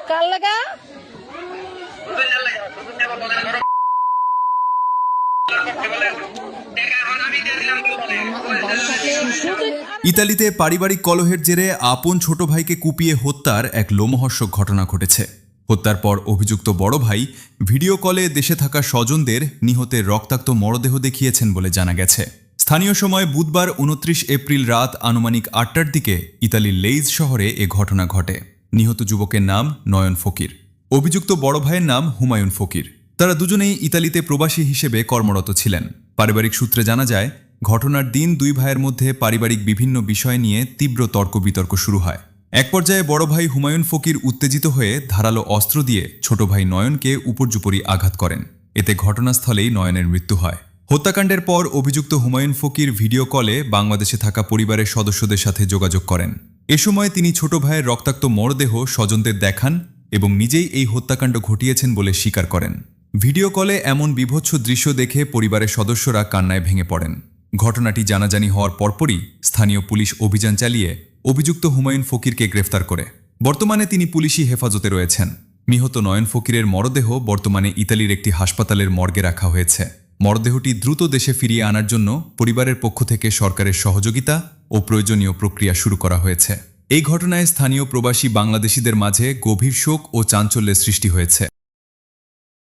কার লাগা ইতালিতে পারিবারিক কলহের জেরে আপন ছোট ভাইকে কুপিয়ে হত্যার এক লোমহর্ষক ঘটনা ঘটেছে। হত্যার পর অভিযুক্ত বড় ভাই ভিডিও কলে দেশে থাকা স্বজনদের নিহতের রক্তাক্ত মরদেহ দেখিয়েছেন বলে জানা গেছে। স্থানীয় সময় বুধবার ২৯ এপ্রিল রাত আনুমানিক ৮টার দিকে ইতালির লেইজ শহরে এ ঘটনা ঘটে। নিহত যুবকের নাম নয়ন ফকির। অভিযুক্ত বড় ভাইয়ের নাম হুমায়ুন ফকির। তারা দুজনেই ইতালিতে প্রবাসী হিসেবে কর্মরত ছিলেন। পারিবারিক সূত্রে জানা যায়, ঘটনার দিন দুই ভাইয়ের মধ্যে পারিবারিক বিভিন্ন বিষয় নিয়ে তীব্র তর্ক বিতর্ক শুরু হয়। এক পর্যায়ে বড় ভাই হুমায়ুন ফকির উত্তেজিত হয়ে ধারালো অস্ত্র দিয়ে ছোট ভাই নয়নকে উপর্যুপরি আঘাত করেন। এতে ঘটনাস্থলেই নয়নের মৃত্যু হয়। হত্যাকাণ্ডের পর অভিযুক্ত হুমায়ুন ফকির ভিডিও কলে বাংলাদেশে থাকা পরিবারের সদস্যদের সাথে যোগাযোগ করেন। এ সময় তিনি ছোট ভাইয়ের রক্তাক্ত মরদেহ স্বজনদের দেখান এবং নিজেই এই হত্যাকাণ্ড ঘটিয়েছেন বলে স্বীকার করেন। ভিডিও কলে এমন বীভৎস দৃশ্য দেখে পরিবারের সদস্যরা কান্নায় ভেঙে পড়েন। ঘটনাটি জানাজানি হওয়ার পরপরই স্থানীয় পুলিশ অভিযান চালিয়ে অভিযুক্ত হুমায়ুন ফকিরকে গ্রেফতার করে। বর্তমানে তিনি পুলিশি হেফাজতে রয়েছেন। নিহত নয়ন ফকিরের মরদেহ বর্তমানে ইতালির একটি হাসপাতালের মর্গে রাখা হয়েছে। মরদেহটি দ্রুত দেশে ফিরিয়ে আনার জন্য পরিবারের পক্ষ থেকে সরকারের সহযোগিতা ও প্রয়োজনীয় প্রক্রিয়া শুরু করা হয়েছে। এই ঘটনায় স্থানীয় প্রবাসী বাংলাদেশিদের মাঝে গভীর শোক ও চাঞ্চল্যের সৃষ্টি হয়েছে।